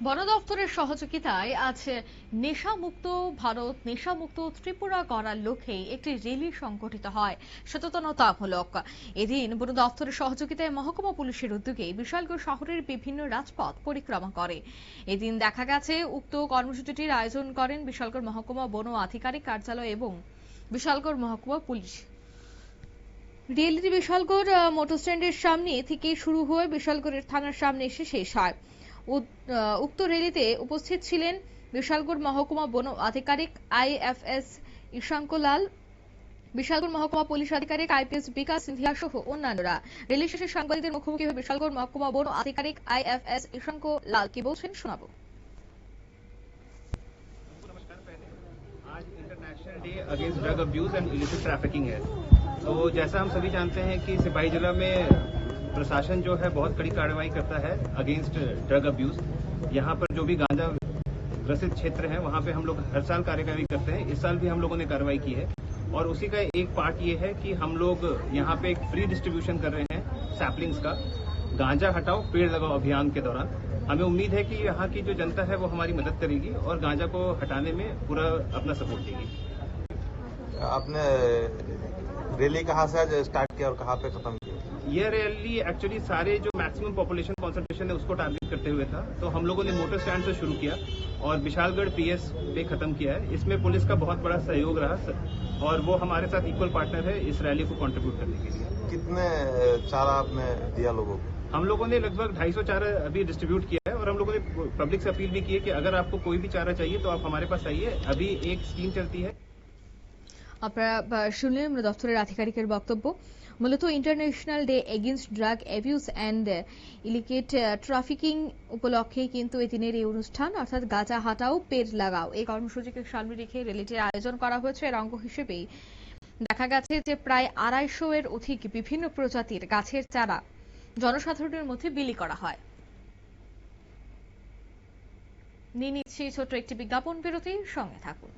বন দফতরের সহযোগিতায় আজ নেশামুক্ত ভারত নেশামুক্ত ত্রিপুরা করার লক্ষ্যে একটি র্যালি সংগঠিত হয় সচেতনতামূলক। এদিন বন দফতরের সহযোগিতায় মহকুমা পুলিশের উদ্যোগে বিশালগড় শহরের বিভিন্ন রাজপথ পরিক্রমা করে। এদিন দেখা গেছে উক্ত কর্মসূচিটির আয়োজন করেন বিশালগড় মহকুমা বন আধিকারিক কার্যালয় এবং বিশালগড় মহকুমা পুলিশ। র্যালিটি বিশালগড় মোটর স্ট্যান্ডের সামনে থেকে শুরু হয়ে বিশালগড়ের থানার সামনে এসে শেষ হয়। উক্ত র্যালিতে উপস্থিত ছিলেন বিশালগড় মহকুমা বন আধিকারিক আইএফএস ঈশাঙ্ক লাল, বিশালগড় মহকুমা পুলিশ আধিকারিক আইপিএস বিকাশ সিন্ধিয়া সহ অন্যান্যরা। র্যালি শেষে সাংবাদিকদের মুখোমুখি হয়ে বিশালগড় মহকুমা বন আধিকারিক আইএফএস ঈশাঙ্ক লাল কি বলছেন শোনাবো। आज international day against drug abuse and illicit trafficking है। तो जैसा हम सभी जानते हैं कि सिपाही जिला में प्रशासन जो है बहुत कड़ी कार्रवाई करता है अगेंस्ट ड्रग अब्यूज। यहाँ पर जो भी गांजा ग्रसित क्षेत्र है वहाँ पे हम लोग हर साल कार्यवाही करते हैं। इस साल भी हम लोगों ने कार्रवाई की है और उसी का एक पार्ट ये है कि हम लोग यहाँ पे एक फ्री डिस्ट्रीब्यूशन कर रहे हैं सैपलिंग्स का। गांजा हटाओ पेड़ लगाओ अभियान के दौरान हमें उम्मीद है कि यहाँ की जो जनता है वो हमारी मदद करेगी और गांजा को हटाने में पूरा अपना सपोर्ट देगी। आपने रैली कहाँ से आज स्टार्ट किया और कहाँ पे खत्म किया? यह रैली एक्चुअली सारे जो मैक्सिमम पॉपुलेशन कॉन्सेंट्रेशन है उसको टारगेट करते हुए था। तो हम लोगों ने मोटर स्टैंड से शुरू किया और विशालगढ़ पीएस पे खत्म किया है। इसमें पुलिस का बहुत बड़ा सहयोग रहा और वो हमारे साथ इक्वल पार्टनर है इस रैली को कंट्रीब्यूट करने के लिए। कितने चारा आपने दिया लोगों को? हम लोगों ने लगभग 250 चारा अभी डिस्ट्रीब्यूट किया है और हम लोगों ने पब्लिक से अपील भी की है कि अगर आपको कोई भी चारा चाहिए तो आप हमारे पास आइए। अभी एक स्कीम चलती है। আপনারা শুনলেন দফতরের আধিকারিকের বক্তব্য। মূলত international day against drug abuse and illicit trafficking উপলক্ষে কিন্তু এই দিনের এই অনুষ্ঠান অর্থাৎ গাঁজা হাটাও পেড় লাগাও এই কর্মসূচিকে সামনে রেখে র্যালিটির আয়োজন করা হয়েছে। এর অঙ্গ হিসেবেই দেখা গেছে যে প্রায় 250 এর অধিক বিভিন্ন প্রজাতির গাছের চারা জনসাধারণের মধ্যে বিলি করা হয়। নিয়ে নিচ্ছি ছোট্ট একটি বিজ্ঞাপন বিরতি, সঙ্গে থাকুন।